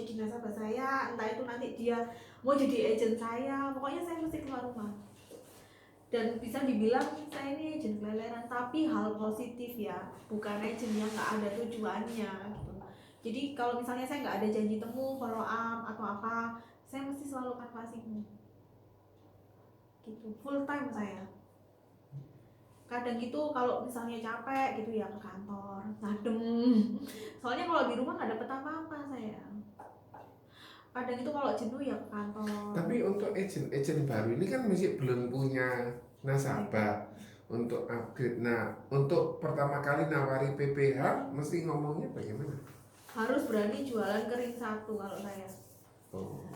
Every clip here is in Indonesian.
jadi nasabah saya, entah itu nanti dia mau jadi agent saya, pokoknya saya mesti keluar rumah. Dan bisa dibilang saya ini agent keleleran, tapi hal positif ya, bukan agent yang nggak ada tujuannya gitu. Jadi kalau misalnya saya nggak ada janji temu, follow up atau apa, saya mesti selalu canvassing gitu, full time saya. Kadang gitu kalau misalnya capek gitu ya ke kantor ngadem, soalnya kalau di rumah nggak dapet apa-apa saya. Kadang itu kalau jenuh ya ke kantor. Tapi untuk agent baru ini kan masih belum punya nasabah untuk upgrade. Nah, untuk pertama kali nawari PPH mesti ngomongnya bagaimana? Harus berani jualan ke ring 1 kalau saya. Oh,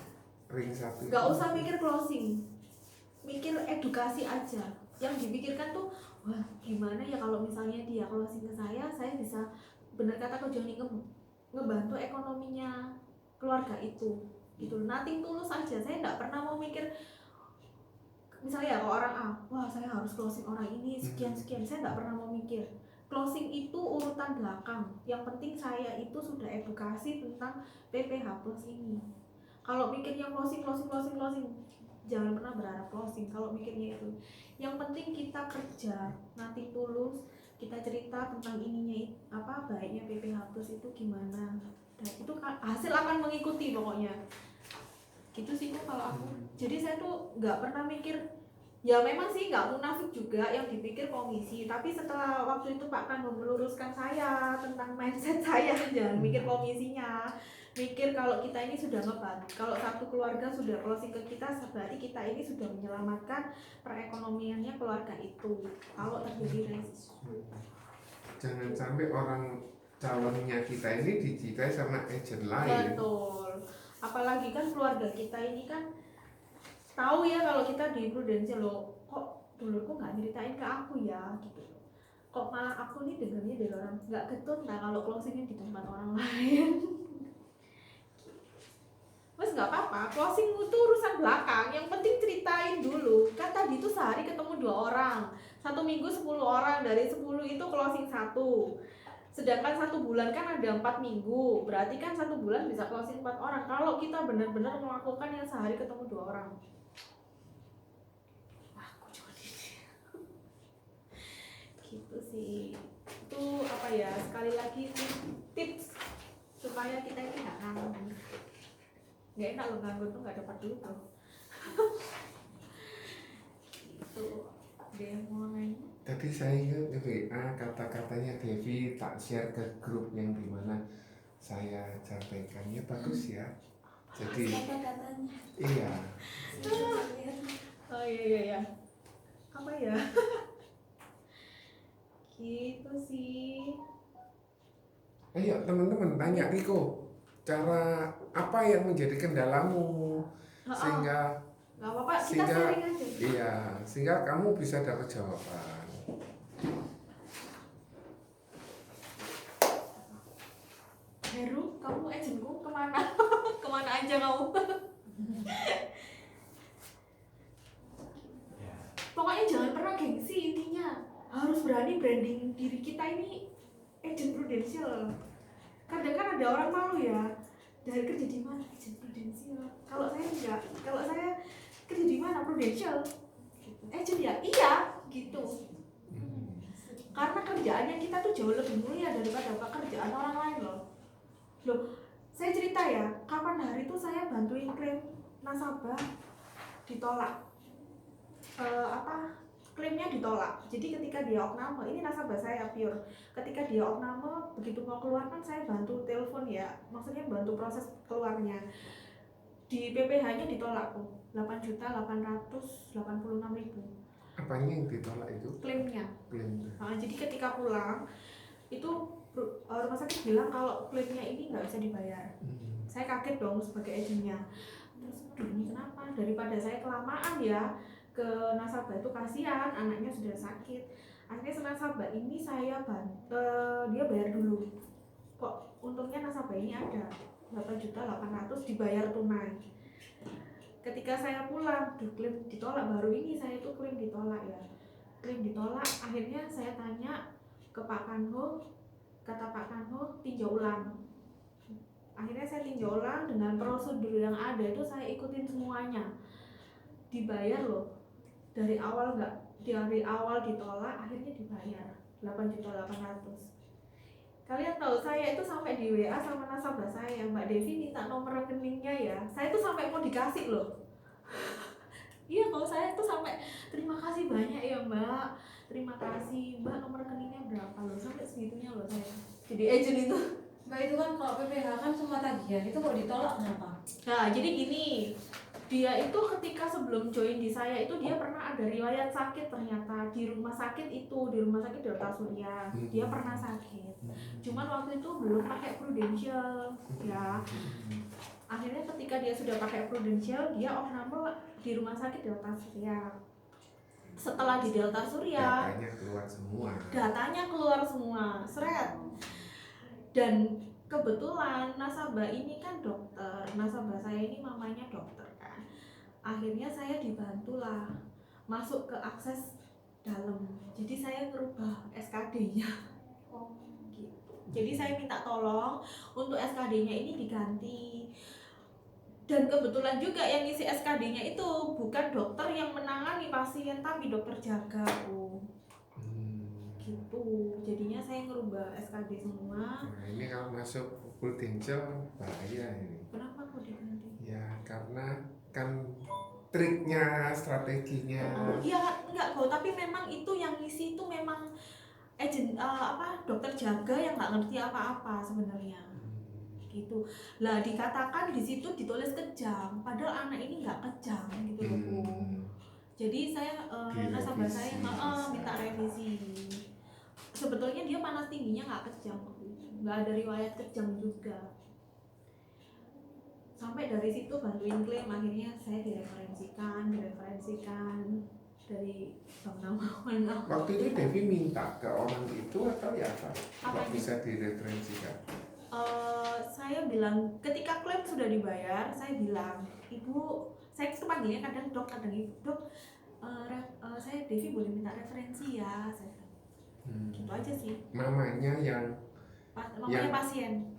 ring 1 Nggak usah mikir closing, mikir edukasi aja. Yang dipikirkan tuh, wah gimana ya kalau misalnya dia closing ke saya bisa, bener kata Ko Joni, ngebantu ekonominya keluarga itu gitu. Nothing tulus aja, saya nggak pernah mau mikir misalnya ya, kalau orang A, wah saya harus closing orang ini sekian, saya nggak pernah mau mikir. Closing itu urutan belakang, yang penting saya itu sudah edukasi tentang PPH Plus ini. Kalau mikirnya closing, jangan pernah berharap closing. Kalau mikirnya itu, yang penting kita kerja, nanti tulus, kita cerita tentang ininya apa baiknya PPH Plus itu gimana, dan itu hasil akan mengikuti pokoknya. Gitu sih kok kalau aku. Jadi saya tuh nggak pernah mikir, ya memang sih nggak munafik juga yang dipikir komisi, tapi setelah waktu itu Pak Kandung meluruskan saya tentang mindset saya, jangan mikir komisinya, mikir kalau kita ini sudah ngebantu, kalau satu keluarga sudah closing ke kita, berarti kita ini sudah menyelamatkan perekonomiannya keluarga itu kalau terjadi resiko. Jangan sampai orang calonnya kita ini dijitai sama agent lain. Betul, apalagi kan keluarga kita ini kan tahu ya kalau kita di Prudential, loh kok dulurku nggak ceritain ke aku ya gitu, kok malah aku nih dengarnya dari orang, nggak ketut nah kalau closingnya di tempat orang lain. Mas nggak apa-apa, closing itu urusan belakang, yang penting ceritain dulu. Kan tadi itu sehari ketemu 2 orang, 1 minggu 10 orang, dari 10 itu closing 1. Sedangkan 1 bulan kan ada 4 minggu, berarti kan 1 bulan bisa closing 4 orang. Kalau kita benar-benar melakukan yang sehari ketemu 2 orang. Aku cuma gitu sih. Itu apa ya, sekali lagi tips supaya kita ini nggak nganggur. Nggak enak loh nganggur tuh, nggak dapat duit tuh. Gitu deh mulainya. Tadi saya ingat WA kata-katanya Devi tak share ke grup yang dimana saya sampaikannya bagus ya. Jadi kata-katanya. iya. Oh iya. Apa ya? Gitu sih. Ayo teman-teman tanya Riko, cara apa yang menjadi kendalamu sehingga nggak apa-apa, kita sharing aja. Iya, sehingga kamu bisa dapat jawaban. Heru, kamu agentku kemana? Kemana aja kamu? Pokoknya jangan pernah gengsi, intinya harus berani branding diri kita ini agent Prudential. Kadang kan ada orang malu ya, dari kerja di mana agent Prudential. Kalau saya enggak, kalau saya kerja di mana Prudential. Agent ya, iya gitu. Karena kerjaannya kita tuh jauh lebih mulia daripada pekerjaan orang lain loh. Saya cerita ya, kapan hari itu saya bantuin klaim nasabah ditolak. Klaimnya ditolak. Jadi ketika dia opname, ini nasabah saya pure. Ketika dia opname, begitu mau keluar kan saya bantu telepon ya, maksudnya bantu proses keluarnya. Di PPH-nya ditolak tuh, 8.886.000. Apanya yang ditolak itu? Klaimnya. Klaimnya. Nah, jadi ketika pulang itu rumah sakit bilang kalau klaimnya ini nggak bisa dibayar. Saya kaget dong sebagai agentnya. Terus ini kenapa? Daripada saya kelamaan ya ke nasabah itu, kasihan anaknya sudah sakit. Akhirnya nasabah ini saya dia bayar dulu. Kok untungnya nasabah ini ada 8.800.000 dibayar tunai. Ketika saya pulang, klaim ditolak, baru ini saya itu klaim ditolak ya. Klaim ditolak, akhirnya saya tanya ke Pak Kanho, kata Pak Kanho tinjau ulang. Akhirnya saya tinjauan dengan prosedur yang ada itu saya ikutin semuanya, dibayar loh. Dari awal ditolak, akhirnya dibayar 8.800.000. Kalian tahu saya itu sampai di WA sama nasabah saya, Mbak Devi minta nomor rekeningnya ya. Saya tuh sampai mau dikasih loh. Iya, kalau saya tuh sampai terima kasih banyak ya Mbak, terima kasih Mbak, nomor rekeningnya berapa loh, sampai segitunya loh saya jadi agent itu. Mbak, itu kan kalau PPH kan semua tagihan, itu kok ditolak kenapa? Nah jadi gini, dia itu ketika sebelum join di saya itu dia pernah ada riwayat sakit, ternyata di rumah sakit Delta Surya dia pernah sakit, cuman waktu itu belum pakai Prudential ya. Akhirnya ketika dia sudah pakai Prudential, dia off number di rumah sakit Delta Surya. Setelah di Delta Surya, datanya keluar semua, seret. Dan kebetulan nasabah ini kan dokter, nasabah saya ini mamanya dokter kan. Akhirnya saya dibantulah masuk ke akses dalam. Jadi saya ngerubah SKD-nya. Gitu. Jadi saya minta tolong untuk SKD-nya ini diganti. Dan kebetulan juga yang isi SKD-nya itu bukan dokter yang menangani pasien, tapi dokter jaga. Gitu. Jadinya saya ngerubah SKD semua. Nah, ini kalau masuk Prudential bahaya ini. Kenapa kok diganti? Ya karena kan triknya, strateginya. Iya enggak kok, tapi memang itu yang isi itu memang agent dokter jaga yang nggak ngerti apa-apa sebenarnya. Gitu. Lah dikatakan di situ ditulis kejam, padahal anak ini nggak kejam gitu loh Bu. Jadi saya nasabah saya minta revisi. Sebetulnya dia panas tingginya nggak kejam, nggak ada riwayat kejam juga. Sampai dari situ bantuin klaim, akhirnya saya direferensikan dari Bank Namawan. Waktu itu Devi minta ke orang itu atau ya apa? Kok bisa direferensikan? Saya bilang ketika klaim sudah dibayar, saya bilang, Ibu, saya itu panggilnya kadang dok, kadang ibu, dok, saya Devi boleh minta referensi ya, saya bilang. Gitu aja sih. Mamanya Mamanya pasien.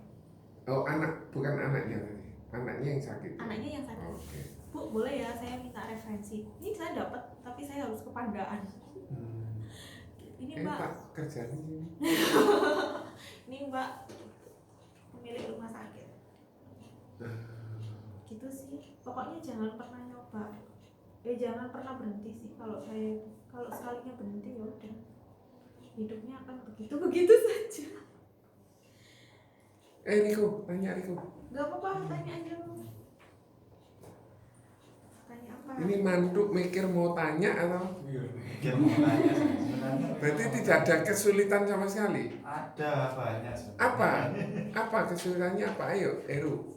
Oh anak, bukan anaknya tadi. Anaknya yang sakit. Anaknya yang sakit. Okay. Bu, boleh ya saya minta referensi. Ini saya dapat, tapi saya harus ke Pandaan. Ini Mbak. Kerjanya ini. Ini Mbak pemilik rumah sakit. Gitu sih. Pokoknya jangan pernah nyoba. Jangan pernah berhenti sih. Kalau sekalinya berhenti ya udah. Hidupnya akan begitu saja. Riko, tanya Riko. Gak apa-apa, tanya aja lu. Tanya apa? Ini mantuk mikir mau tanya atau? Mikir mau tanya sebenarnya. Berarti tidak ada kesulitan sama sekali? Ada banyak sebenarnya. Apa kesulitannya apa? Ayo, Eru.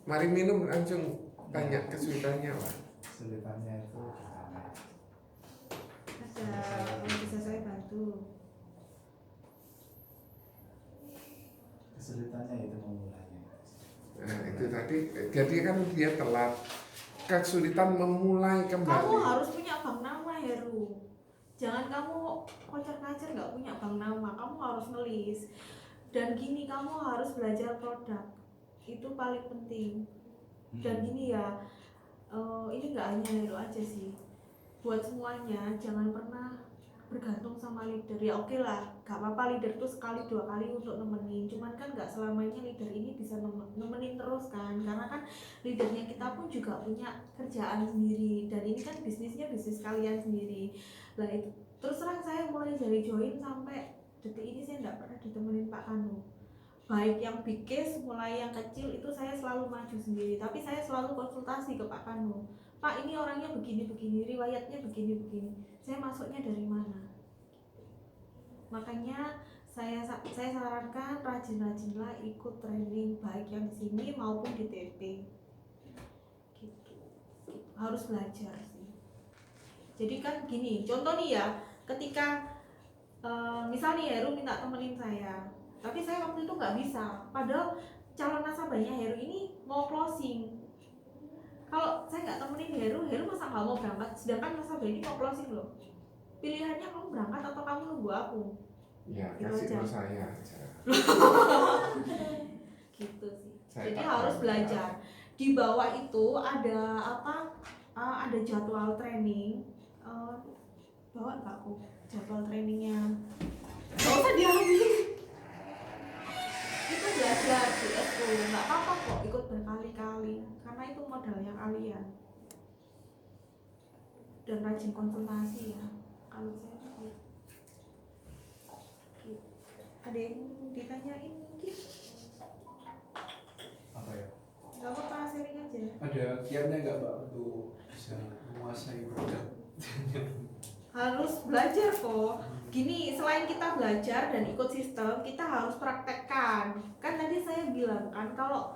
Mari minum langsung tanya kesulitannya apa? Kesulitannya itu gimana? Ada, bisa saya bantu. Kesulitannya itu memulainya. Nah itu tadi, jadi kan dia telat. Kesulitan memulai kembali. Kamu harus punya bank nama Heru. Jangan kamu kocar-kacir nggak punya bank nama. Kamu harus ngelis. Dan gini, kamu harus belajar produk. Itu paling penting. Dan gini ya, ini nggak hanya Heru aja sih. Buat semuanya, jangan pernah bergantung sama leader. Ya oke lah, gak apa-apa leader tuh sekali dua kali untuk nemenin, cuman kan gak selamanya leader ini bisa nemenin terus kan, karena kan leadernya kita pun juga punya kerjaan sendiri, dan ini kan bisnisnya bisnis kalian sendiri. Lah itu terus terang saya mulai dari join sampai detik ini saya gak pernah ditemenin Pak Kanu, baik yang big case mulai yang kecil itu saya selalu maju sendiri, tapi saya selalu konsultasi ke Pak Kanu. Pak, ini orangnya begini-begini, riwayatnya begini-begini, saya masuknya dari mana? Makanya saya sarankan rajin-rajinlah ikut training, baik yang di sini maupun di TP. Gitu. Harus belajar sih. Jadi kan gini, contoh nih ya, ketika misalnya Heru minta temenin saya, tapi saya waktu itu nggak bisa, padahal calon nasabahnya Heru ini mau closing. Kalau saya nggak temenin Heru masa nggak mau berangkat, sedangkan nasabah ini mau closing loh. Pilihannya kamu berangkat atau kamu nunggu aku? Ya, gitu kasih aja. ke saya aja. gitu sih. Saya Jadi tak harus tahu. belajar. Di bawah itu ada apa? Ada jadwal training. Bawa nggak aku jadwal trainingnya? Nggak usah diambil. Itu belajar di SU, nggak apa-apa kok ikut berkali-kali, karena itu modalnya kalian. Dan rajin konsultasi ya. Kalau saya gitu. Ada yang ditanyain mungkin? Apa ya? Nggak apa-apa, sharing aja. Ada kiatnya nggak Mbak untuk bisa menguasai produk? Harus belajar kok. Gini, selain kita belajar dan ikut sistem, kita harus praktekkan. Kan tadi saya bilang kan kalau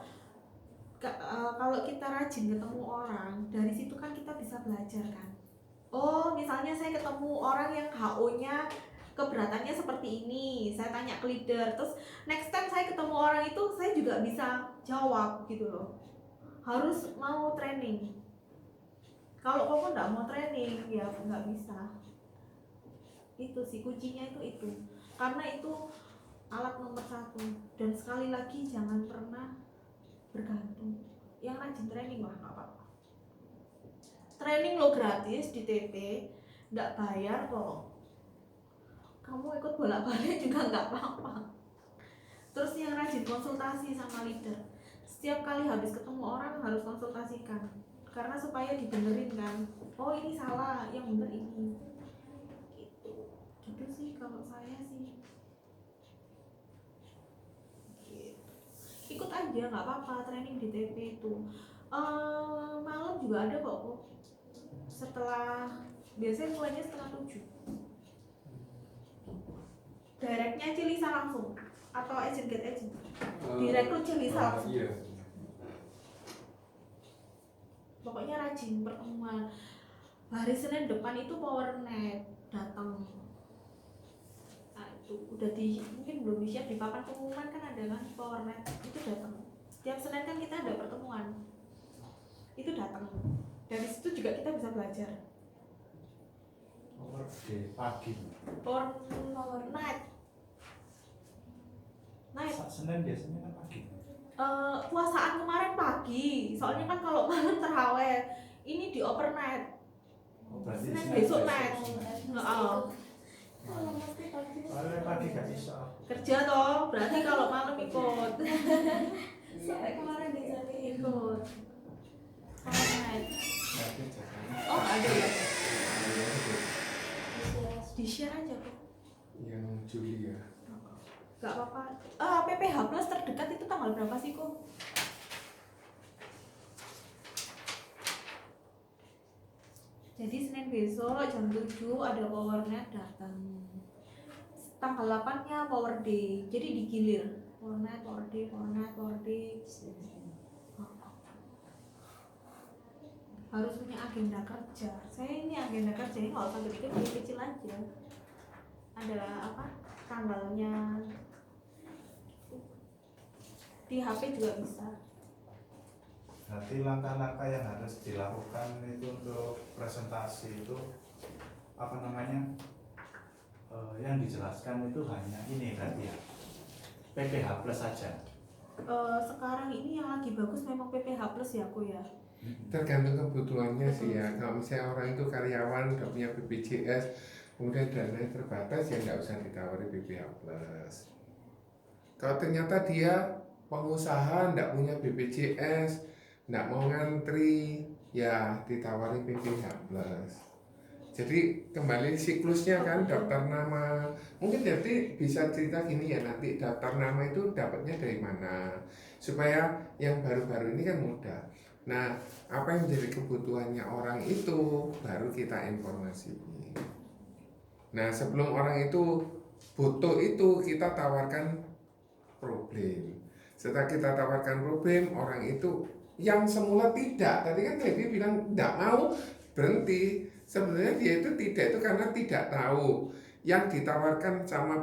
kalau kita rajin ketemu orang, dari situ kan kita bisa belajar kan. Oh, misalnya saya ketemu orang yang HO-nya keberatannya seperti ini, saya tanya ke leader, terus next time saya ketemu orang itu saya juga bisa jawab gitu loh. Harus mau training. Kalau kamu nggak mau training ya nggak bisa. Itu sih kuncinya itu, karena itu alat nomor 1. Dan sekali lagi jangan pernah bergantung. Yang rajin training lah nggak apa-apa. Training lo gratis di TP, nggak bayar kok. Kamu ikut bolak-balik juga nggak apa-apa. Terus yang rajin konsultasi sama leader, setiap kali habis ketemu orang harus konsultasikan, karena supaya dibenerin kan. Oh ini salah, yang bener ini. Gitu sih kalau saya sih. Gitu. Ikut aja nggak apa-apa training di TP itu. Malam juga ada kok. Setelah biasanya mulainya 6:30. Directnya Cilisa langsung atau agent get agent. Direkrut Cilisa langsung. Iya. Pokoknya rajin pertemuan. Hari Senin depan itu PowerNet datang. Nah, itu udah mungkin belum di-share di papan pengumuman kan ada kan PowerNet itu datang. Setiap Senin kan kita ada pertemuan. Itu datang. Dari situ juga kita bisa belajar. Pagi. PowerNet. Night. Senin biasanya kan pagi. Puasaan kemarin pagi. Soalnya kan kalau malam terawih. Ini di overnight. Oh, berarti Senin Senin besok night. Kalau pagi gak bisa. Kerja toh, berarti kalau malam ikut. Sampai kemarin dicari Ikut. Overnight. Tapi jangan Oh ada ya. Di share aja kok. yang Juli ya. Gak apa-apa. PPH Plus terdekat itu tanggal berapa sih kok? Jadi Senin besok jam 7 ada PowerNet datang. Tanggal 8-nya Power Day. Jadi digilir. PowerNet, Power Day, PowerNet, Power Day. Harus punya agenda kerja. Saya ini agenda kerja ini nggak usah gede, kecil aja. Ada apa? Tanggalnya. Di HP juga bisa. Berarti langkah-langkah yang harus dilakukan itu untuk presentasi itu apa namanya? Yang dijelaskan itu hanya ini berarti ya PPH Plus saja. Sekarang ini yang lagi bagus memang PPH Plus ya aku ya. Tergantung kebutuhannya sih ya. Kalau misalnya orang itu karyawan udah punya BPJS, kemudian dana terbatas ya nggak usah ditawari BPH Plus. Kalau ternyata dia pengusaha nggak punya BPJS, nggak mau ngantri, ya ditawari PPH Plus. Jadi kembali siklusnya kan daftar nama. Mungkin nanti bisa cerita gini ya, nanti daftar nama itu dapatnya dari mana, supaya yang baru-baru ini kan mudah. Nah, apa yang menjadi kebutuhannya orang itu baru kita informasi. Nah, sebelum orang itu butuh itu kita tawarkan problem. Setelah kita tawarkan problem, orang itu yang semula tidak, tadi kan dia bilang tidak mau berhenti. Sebenarnya dia itu tidak itu karena tidak tahu. Yang ditawarkan sama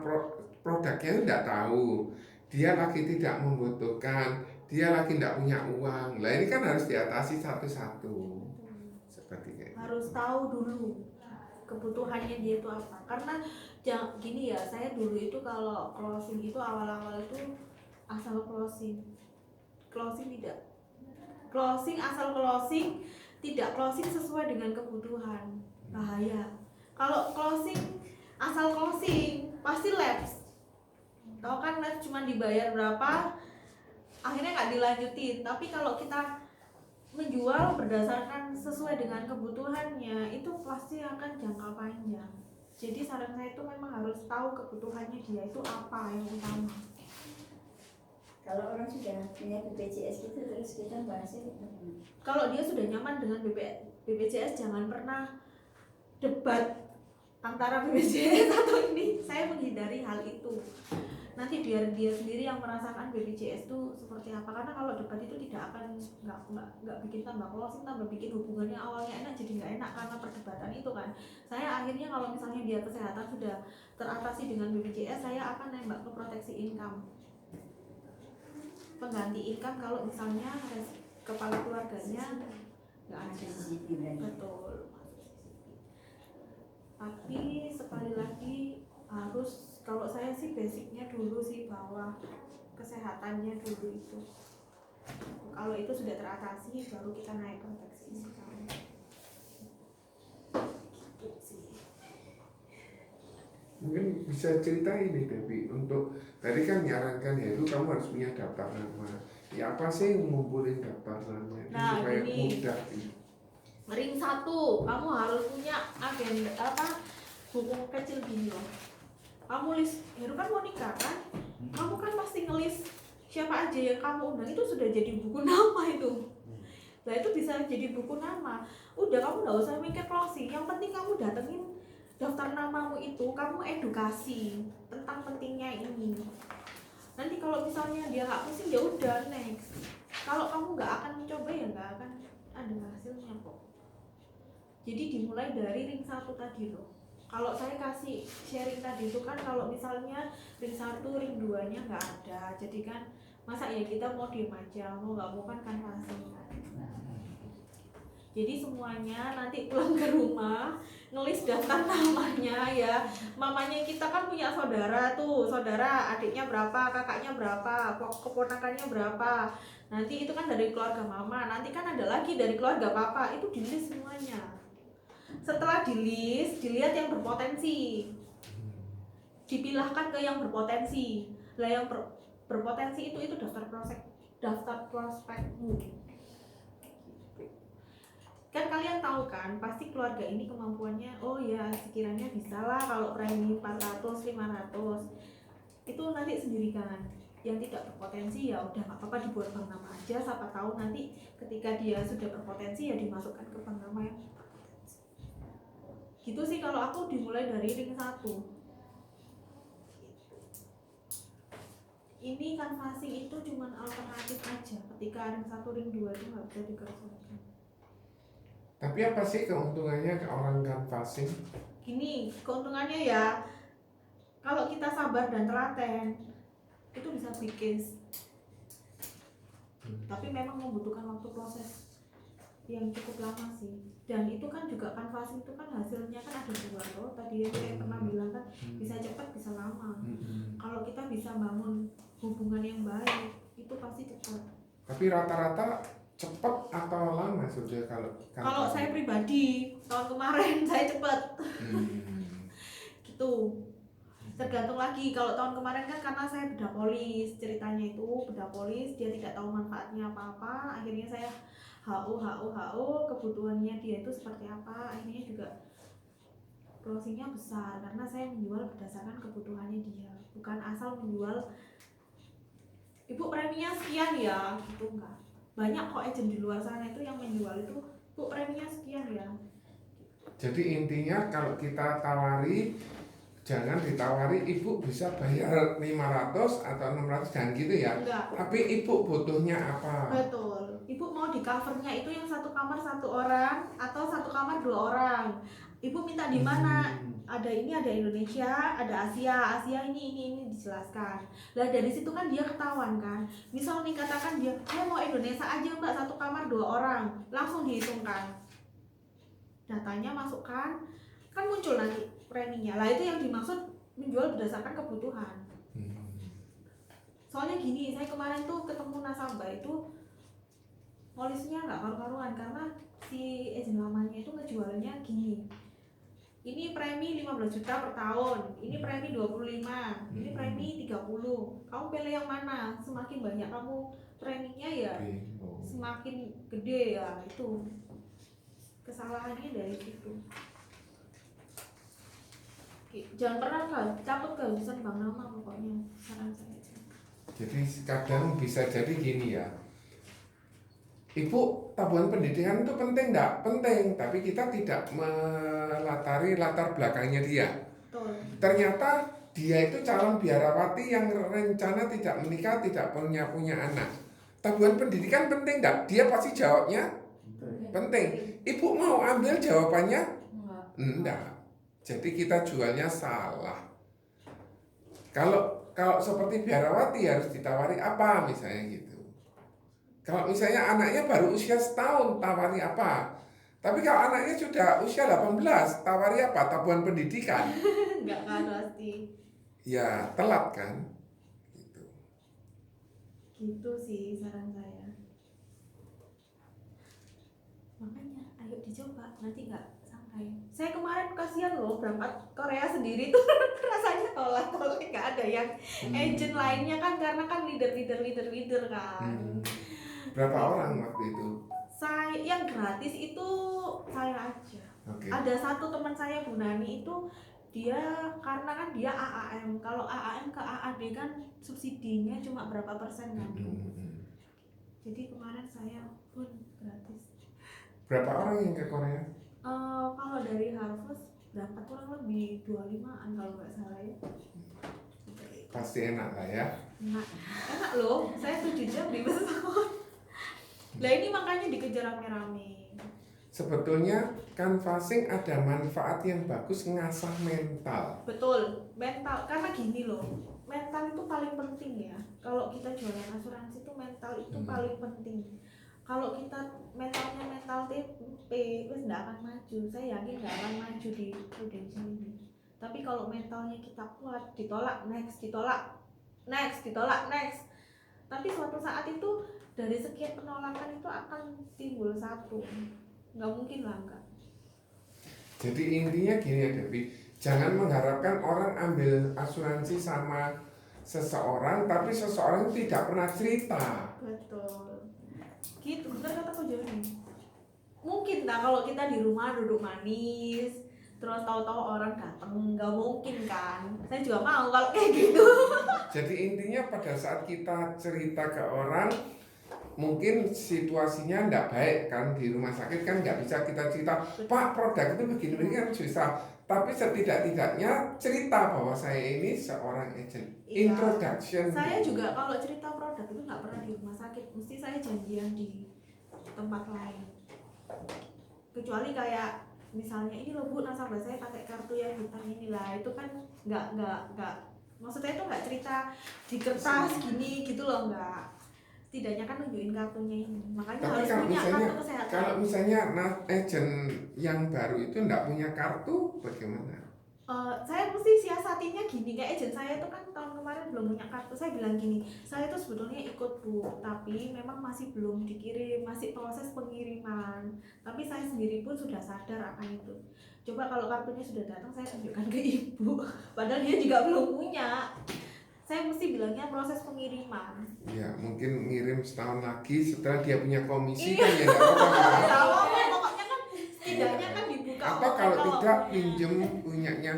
produknya tidak tahu. Dia lagi tidak membutuhkan, dia lagi tidak punya uang. Lah ini kan harus diatasi satu-satu. Seperti kayak Harus tahu dulu kebutuhannya dia itu apa. Karena gini ya, saya dulu itu kalau closing itu awal-awal itu asal closing. closing tidak closing, asal closing tidak closing sesuai dengan kebutuhan, bahaya. Kalau closing asal closing pasti lapse. Tahu kan lapse cuma dibayar berapa, akhirnya nggak dilanjutin. Tapi kalau kita menjual berdasarkan sesuai dengan kebutuhannya, itu pasti akan jangka panjang. Jadi saran saya itu memang harus tahu kebutuhannya dia itu apa yang utama. Kalau orang sudah punya BPJS gitu terus kita bahasnya gimana? Kalau dia sudah nyaman dengan BPJS, jangan pernah debat antara BPJS atau ini. Saya menghindari hal itu. Nanti biar dia sendiri yang merasakan BPJS itu seperti apa. Karena kalau debat itu tidak akan nggak bikin tambah closing, tambah bikin hubungannya awalnya enak jadi nggak enak karena perdebatan itu kan. Saya akhirnya kalau misalnya dia kesehatan sudah teratasi dengan BPJS, saya akan nembak ke proteksi income, pengganti income kalau misalnya kepala keluarganya nggak ada. Betul. Tapi sekali lagi harus, kalau saya sih basicnya dulu sih bahwa kesehatannya dulu itu. Kalau itu sudah teratasi baru kita naik proteksi income. Gitu sih. Mungkin bisa cerita ini Debbie, untuk tadi kan nyarankan ya itu kamu harus punya daftar nama. Ya apa sih yang ngumpulin daftar nama itu Nah, supaya gini. mudah gitu. Ring 1, kamu harus punya agenda buku kecil gini loh. Kamu list, Heru kan mau nikah kan? Kamu kan pasti ngelis siapa aja yang kamu undang, itu sudah jadi buku nama itu. Nah itu bisa jadi buku nama. Udah kamu nggak usah mikir closing. Yang penting kamu datengin daftar namamu itu, kamu edukasi tentang pentingnya ini. Nanti kalau misalnya dia nggak pusing ya udah next. Kalau kamu nggak akan mencoba ya nggak akan ada hasilnya kok. Jadi dimulai dari ring 1 tadi loh. Kalau saya kasih sharing tadi itu kan kalau misalnya ring 1, ring 2-nya nggak ada. Jadi kan masa ya kita mau diem aja, mau nggak mau kan canvassing kan. Jadi semuanya nanti pulang ke rumah ngelis daftar namanya ya. Mamanya kita kan punya saudara tuh, saudara adiknya berapa, kakaknya berapa, keponakannya berapa. Nanti itu kan dari keluarga mama, nanti kan ada lagi dari keluarga papa, itu di-list semuanya. Setelah di-list, dilihat yang berpotensi, dipilahkan ke yang berpotensi. Lah yang berpotensi itu daftar prospekmu. Kan kalian tahu kan, pasti keluarga ini kemampuannya, oh ya sekiranya bisa lah kalau premi 400, 500 itu nanti sendiri kan. Yang tidak berpotensi ya udah nggak apa-apa dibuat bank nama aja, siapa tahu nanti ketika dia sudah berpotensi ya dimasukkan ke bank nama yang berpotensi. Gitu sih kalau aku dimulai dari ring 1. Ini canvassing itu cuma alternatif aja, ketika ring 1, ring 2 itu nggak bisa dikerjakan. Tapi apa sih keuntungannya ke orang canvassing? Gini, keuntungannya ya kalau kita sabar dan telaten itu bisa bikin. Tapi memang membutuhkan waktu proses yang cukup lama sih. Dan itu kan juga canvassing itu kan hasilnya kan ada dua loh. Tadi yang saya pernah bilang kan bisa cepat bisa lama. Kalau kita bisa bangun hubungan yang baik itu pasti cepat. Tapi rata-rata cepat atau lama sudah Kalau saya pribadi tahun kemarin saya cepat. Gitu. Tergantung lagi, kalau tahun kemarin kan karena saya bedah polis, ceritanya itu bedah polis, dia tidak tahu manfaatnya apa-apa, akhirnya saya HO, kebutuhannya dia itu seperti apa, akhirnya juga closingnya besar karena saya menjual berdasarkan kebutuhannya dia, bukan asal menjual ibu preminya sekian ya, gitu enggak. Banyak kok agent di luar sana itu yang menjual itu bu preminya sekian ya. Jadi intinya kalau kita tawari, jangan ditawari ibu bisa bayar 500 atau 600 dan gitu ya. Enggak. Tapi ibu butuhnya apa? Betul. Ibu mau di covernya itu yang satu kamar satu orang atau satu kamar 2 orang. Ibu minta di mana? Ada ini, ada Indonesia, ada Asia ini dijelaskan. Lah dari situ kan dia ketahuan kan. Misal nih katakan dia, saya mau Indonesia aja mbak, satu kamar 2 orang, langsung dihitungkan. Datanya masukkan, kan muncul nanti preminya. Lah itu yang dimaksud menjual berdasarkan kebutuhan. Soalnya gini, saya kemarin tuh ketemu nasabah itu polisnya nggak karu-karuan karena si agent lamanya itu ngejualnya gini. Ini premi 15 juta per tahun, ini premi 25, ini premi 30. Kamu pilih yang mana? Semakin banyak kamu preminya ya Bingung. semakin gede ya, itu kesalahannya dari situ. Jangan pernah takut kehabisan bank nama, pokoknya saran saya. Jadi kadang bisa jadi gini ya, Ibu, tabungan pendidikan itu penting enggak? Penting, tapi kita tidak melatari latar belakangnya dia. Betul. Ternyata dia itu calon biarawati yang rencana tidak menikah, tidak punya anak. Tabungan pendidikan penting enggak? Dia pasti jawabnya penting. Ibu mau ambil jawabannya? Enggak. Enggak. Jadi kita jualnya salah. Kalau seperti biarawati harus ditawari apa misalnya gitu. Kalau misalnya anaknya baru usia setahun, tawari apa? Tapi kalau anaknya sudah usia 18, tawari apa? Tabungan pendidikan. Enggak kan pasti. Ya, telat kan? Gitu. Gitu sih saran saya. Makanya ayo dicoba, nanti nggak sampai. Saya kemarin kasihan loh berangkat Korea sendiri tuh rasanya tolak nggak ada yang agent lainnya kan karena kan leader kan. Berapa orang waktu itu? Saya yang gratis itu saya aja. Oke. Ada satu teman saya Bu Nani itu dia karena kan dia AAM. Kalau AAM ke AAD kan subsidinya cuma berapa persen kan. Jadi kemarin saya pun gratis. Berapa orang yang ke Korea? Kalau dari Harvest berapa kurang lebih 25-an kalau nggak salah ya. Pasti enak lah ya. Enak loh, saya 7 jam di pesawat. Lah ini makanya dikejar rame-rame. Sebetulnya canvassing ada manfaat yang bagus, ngasah mental. Betul, mental. Karena gini loh, mental itu paling penting ya. Kalau kita jualan asuransi itu mental itu paling penting. Kalau kita mentalnya mental TP, wes nggak akan maju. Saya yakin nggak akan maju di Prudential ini. Tapi kalau mentalnya kita kuat, ditolak next. Tapi suatu saat itu dari sekian penolakan itu akan timbul satu. Nggak mungkin lah enggak. Jadi intinya gini ya Devi, jangan mengharapkan orang ambil asuransi sama seseorang, tapi seseorang tidak pernah cerita. Betul. Gitu, benar kata Ko Joni. Mungkin tak kalau kita di rumah duduk manis, terus tahu-tahu orang datang, nggak mungkin kan. Saya juga mau kalau kayak gitu. Jadi intinya pada saat kita cerita ke orang, mungkin situasinya tidak baik kan di rumah sakit kan nggak bisa kita cerita, Pak produk itu begini kan susah. Tapi setidak-tidaknya cerita bahwa saya ini seorang agent. Iya. Introduction. Saya juga kalau cerita produk itu nggak pernah di rumah sakit, mesti saya janjian di tempat lain. Kecuali kayak misalnya ini loh Bu, nasabah saya pakai kartu yang hitam ini lah, itu kan nggak maksudnya itu nggak cerita di kertas gini gitu loh, nggak. Setidaknya kan nunjukin kartunya ini, makanya Tapi harus kalau punya misalnya- kartu kesehatan. Kalau misalnya agent yang baru itu nggak punya kartu, bagaimana? Saya mesti siasatinya gini, kayak agent saya itu kan tahun kemarin belum punya kartu. Saya bilang gini, saya itu sebetulnya ikut Bu, tapi memang masih belum dikirim, masih proses pengiriman. Tapi saya sendiri pun sudah sadar akan itu. Coba kalau kartunya sudah datang, saya tunjukkan ke Ibu. Padahal dia juga belum punya. Saya mesti bilangnya proses pengiriman. Ya mungkin ngirim setahun lagi setelah dia punya komisi Iya. kan ya nggak apa-apa. Tahu, pokoknya kan setidaknya kan dibuka. Apa kalau tidak pinjem punyanya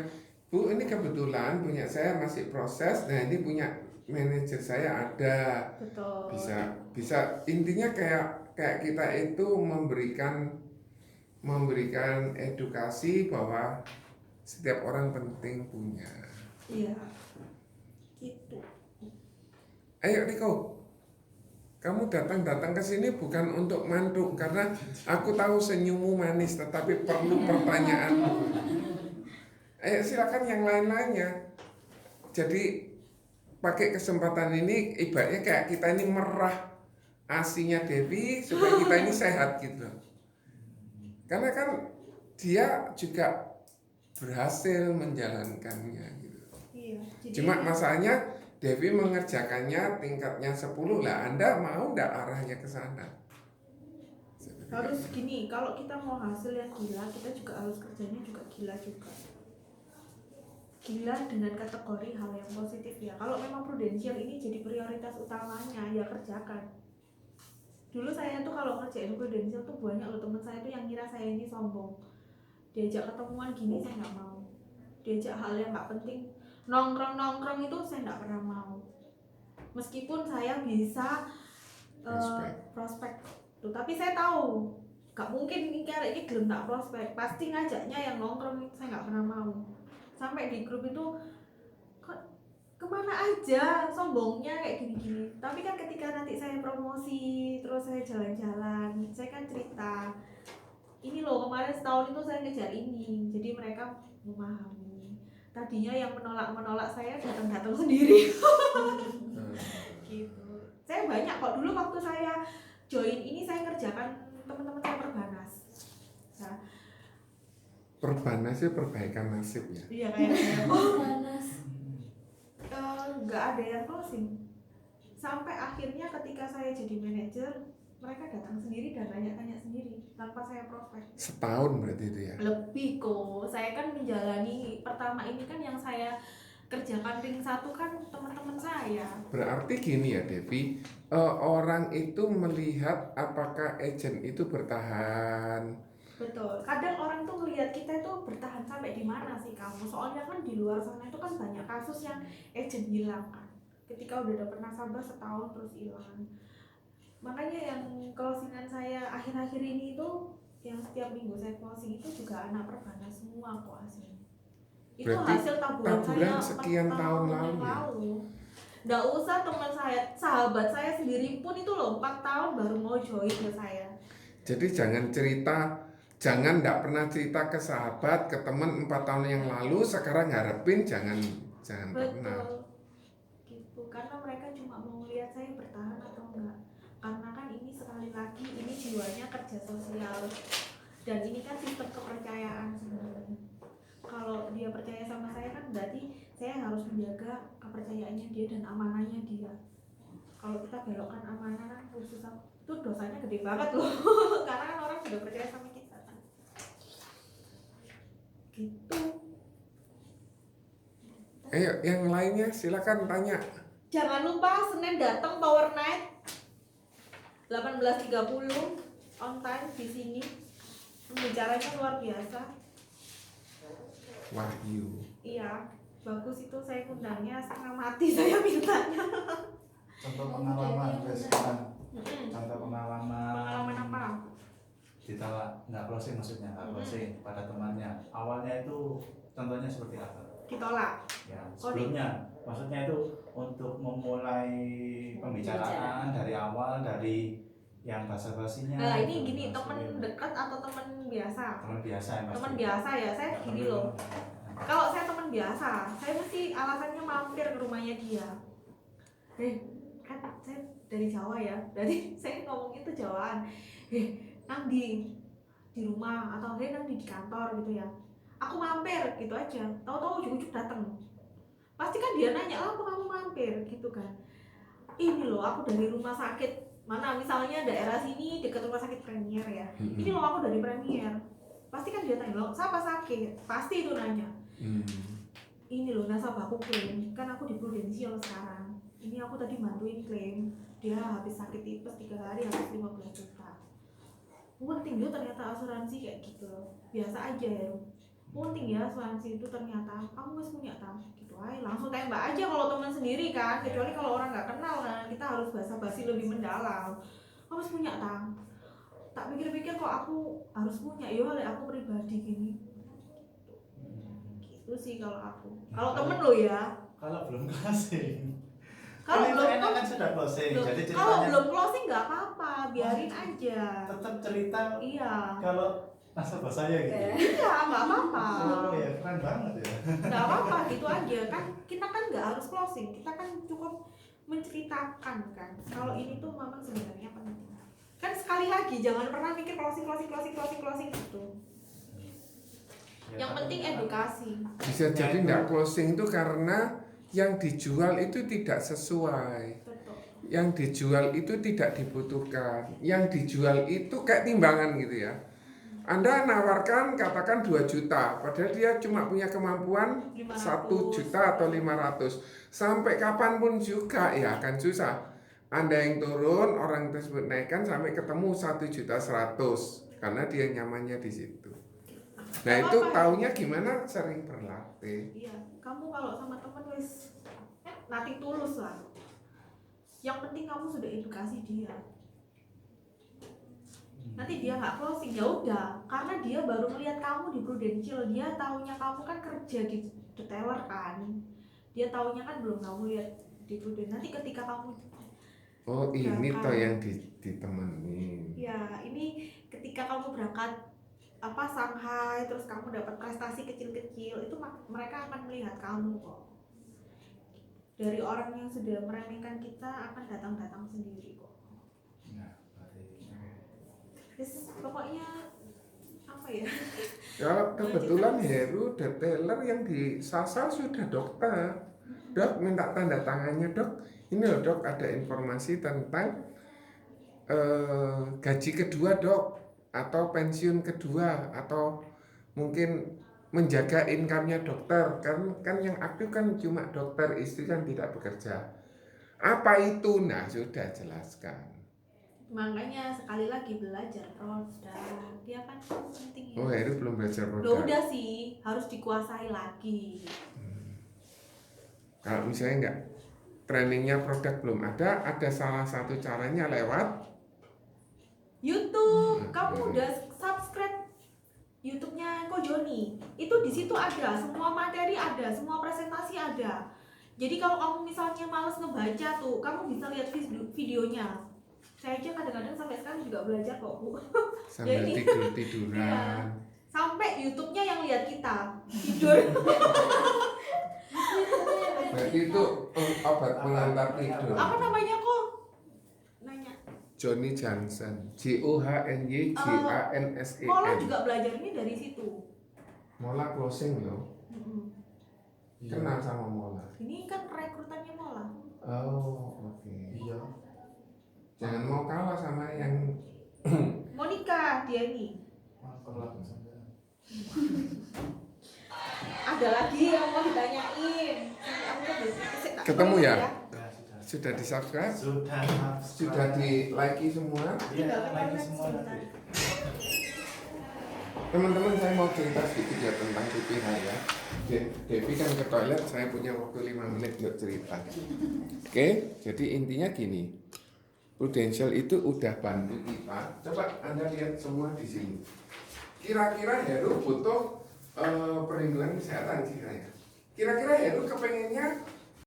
Bu, ini kebetulan punya saya masih proses, nah ini punya manajer saya ada. Betul. Bisa intinya kayak kita itu memberikan edukasi bahwa setiap orang penting punya. Iya. Gitu. Ayo Riko, kamu datang ke sini bukan untuk mantuk karena aku tahu senyummu manis, tetapi perlu pertanyaanmu. Ayo silakan yang lain-lainnya. Jadi pakai kesempatan ini ibaratnya kayak kita ini merah asinya Devi supaya kita ini sehat gitu. Karena kan dia juga berhasil menjalankannya gitu. Iya. Jadi, Cuma masalahnya Devi mengerjakannya tingkatnya 10 lah. Anda mau nggak arahnya ke sana? Harus gini, kalau kita mau hasil yang gila, kita juga harus kerjanya juga gila juga. Gila dengan kategori hal yang positif ya. Kalau memang prudensial ini jadi prioritas utamanya, ya kerjakan. Dulu saya tuh kalau ngerjain prudensial tuh banyak loh teman saya tuh yang kira saya ini sombong. Diajak ketemuan gini saya nggak mau. Diajak hal yang nggak penting, nongkrong itu saya nggak pernah mau. Meskipun saya bisa prospek tuh, tapi saya tahu gak mungkin ini kayak ini gelem tak prospek, pasti ngajaknya yang nongkrong itu saya nggak pernah mau. Sampai di grup itu kok kemana aja sombongnya kayak gini-gini. Tapi kan ketika nanti saya promosi terus saya jalan-jalan, saya kan cerita ini loh kemarin setahun itu saya ngejar ini, jadi mereka memahami. Tadinya yang menolak saya datang sendiri. Gitu. Saya banyak kok dulu waktu saya join ini saya kerjakan teman-teman saya perbanas. Nah, Perbanas itu perbaikan nasib ya. iya kayaknya. Panas. Nggak ada yang closing. Sampai akhirnya ketika saya jadi manajer, mereka datang sendiri dan tanya-tanya sendiri tanpa saya prospek. Setahun berarti itu ya. Lebih kok. Saya kan menjalani pertama ini kan yang saya kerjakan ring 1 kan teman-teman saya. Berarti gini ya Devi, orang itu melihat apakah agent itu bertahan. Betul. Kadang orang tuh ngelihat kita itu bertahan sampai di mana sih kamu? Soalnya kan di luar sana itu kan banyak kasus yang agent hilang kan. Ketika udah dapet nasabah setahun terus hilang. Makanya yang closingan saya akhir-akhir ini itu yang setiap minggu saya closing itu juga anak perbanas semua kok hasilnya. Itu Berarti hasil taburan saya sekian 4 tahun yang lalu. Nggak usah teman saya, sahabat saya sendiri pun itu loh 4 tahun baru mau join ke saya. Jadi jangan nggak pernah cerita ke sahabat, ke teman 4 tahun yang lalu, sekarang harapin jangan pernah. Betul. Gitu. Karena mereka cuma mau lihat saya bertahan atau enggak. Karena kan ini sekali lagi ini jiwanya kerja sosial. Dan ini kan sistem kepercayaan sebenarnya. Kalau dia percaya sama saya kan berarti saya harus menjaga kepercayaannya dia dan amanahnya dia. Kalau kita belokkan amanah kan susah, itu dosanya gede banget loh. Karena kan orang sudah percaya sama kita kan. Gitu. Ayo yang lainnya silakan tanya. Jangan lupa Senin datang Power Night 18.30 on time di sini. Pembicaranya luar biasa. Wahyu. Iya, bagus itu saya undangnya setengah mati saya mintanya. Contoh pengalaman guys, contoh pengalaman. Pengalaman apa? Ditolak, nggak closing maksudnya, nggak closing pada temannya. Awalnya itu contohnya seperti apa? Ditolak. Ya, sebelumnya maksudnya itu untuk memulai pembicaraan dari awal, dari yang basa-basinya. Nah ini gitu, gini, teman masukin. dekat atau teman biasa? Teman biasa ya pasti. Teman biasa ya, saya gini loh. Kalau saya teman biasa, saya mesti alasannya mampir ke rumahnya dia. Kan saya dari Jawa ya, berarti saya ngomong itu Jawaan. Nang di rumah atau nang di kantor gitu ya. Aku mampir gitu aja. Tahu-tahu ujuk-ujuk datang. Pasti kan dia nanya, "Apa kamu mampir?" gitu kan. Ini loh aku dari rumah sakit mana misalnya daerah sini dekat rumah sakit Premier ya. Ini loh aku dari Premier. Pasti kan dia tanya, "Loh, siapa sakit?" Pasti itu nanya. Ini loh nasabahku klaim, kan aku di Prudensial sekarang. Ini aku tadi bantuin klaim, dia habis sakit tipes 3 hari habis 15 juta. Penting ya ternyata asuransi kayak gitu loh. Biasa aja ya. Penting ya asuransi itu ternyata kamu harus punya tam gitu aja, langsung tembak aja kalau teman sendiri kan, kecuali kalau orang nggak kenal kan kita harus basa-basi lebih mendalam. Kamu harus punya tam. Tak pikir-pikir kok aku harus punya, ya oleh aku pribadi gini. Gitu sih kalau aku. Kalau temen lo ya. Kalau belum closing. Kalau Kan itu belum enak kan sudah closing. Loh, Jadi kalau ceritanya belum closing nggak apa-apa, biarin aja. tetap cerita Iya. kalau nasabah saya gitu. Iya, nggak apa-apa. Oh ya, keren banget ya. Nggak apa-apa, gitu aja kan. Kita kan nggak harus closing, kita kan cukup menceritakan kan. Kalau ini tuh memang sebenarnya penting. Kan sekali lagi jangan pernah mikir closing gitu. Ya, Yang tapi penting kan edukasi. Bisa jadi nggak closing itu karena yang dijual itu tidak sesuai, Betul. yang dijual itu tidak dibutuhkan, yang dijual itu kayak timbangan gitu ya. Anda nawarkan katakan 2 juta, padahal dia cuma punya kemampuan 1 juta atau 500. Sampai kapanpun juga ya akan susah. Anda yang turun, orang tersebut naikkan sampai ketemu 1.100.000 karena dia nyamannya di situ. Nah itu taunya gimana? Sering berlatih. Iya, kamu kalau sama temen wis nothing tulus lah. Yang penting kamu sudah edukasi dia. Nanti dia nggak closing ya udah, karena dia baru melihat kamu di Prudential, dia taunya kamu kan kerja di detailer kan, dia taunya kan belum kamu lihat di Prudential. Nanti ketika kamu Ini berangkat, toh yang ditemenin. ya ini ketika kamu berangkat Shanghai, terus kamu dapat prestasi kecil-kecil, itu mereka akan melihat kamu kok. Dari orang yang sudah meremehkan kita akan datang sendiri kok. Yes, pokoknya apa ya? Kalau kebetulan Heru detailer yang disasar sudah dokter. Dok minta tanda tangannya dok. Ini loh dok ada informasi tentang gaji kedua dok, atau pensiun kedua, atau mungkin menjaga income-nya dokter. Kan yang aktif kan cuma dokter, istri kan tidak bekerja. Apa itu? Nah sudah jelaskan. Makanya sekali lagi belajar produk, dia kan penting ya. Oh Heru belum belajar Udah produk. sih, harus dikuasai lagi. Kalau misalnya enggak, trainingnya produk belum ada salah satu caranya lewat YouTube. Kamu udah subscribe YouTube-nya Ko Joni? Itu di situ ada, semua materi ada, semua presentasi ada. Jadi kalau kamu misalnya males ngebaca tuh, kamu bisa lihat videonya. Saya aja kadang-kadang sampai sekarang juga belajar kok Bu. sambil Jadi, tiduran. iya. Sampai YouTube-nya yang lihat kita tidur. Berarti itu obat pengantar tidur. Apa namanya kok? Nanya. Johnny Johnson, JOHNY Mola JANSEN. juga belajarnya dari situ. Mola closing loh. Kenal sama Mola. Ini kan rekrutannya Mola. Oh oke. Iya. Jangan mau kalah sama yang Monica dia ini. Maaf sampai. Ada lagi yang mau ditanyain. Ketemu ya? Ya, sudah. Sudah di subscribe, Sudah. sudah di like semua. Iya, lagi semua nanti. Teman-teman saya mau cerita sedikit ya tentang PPH ya. Devi kan ke toilet, saya punya waktu 5 menit untuk cerita. Oke, jadi intinya gini. Prudential itu udah bantu kita. Coba Anda lihat semua di sini. Kira-kira Heru butuh perlindungan kesehatan kira-kira. Kira-kira Heru kepengennya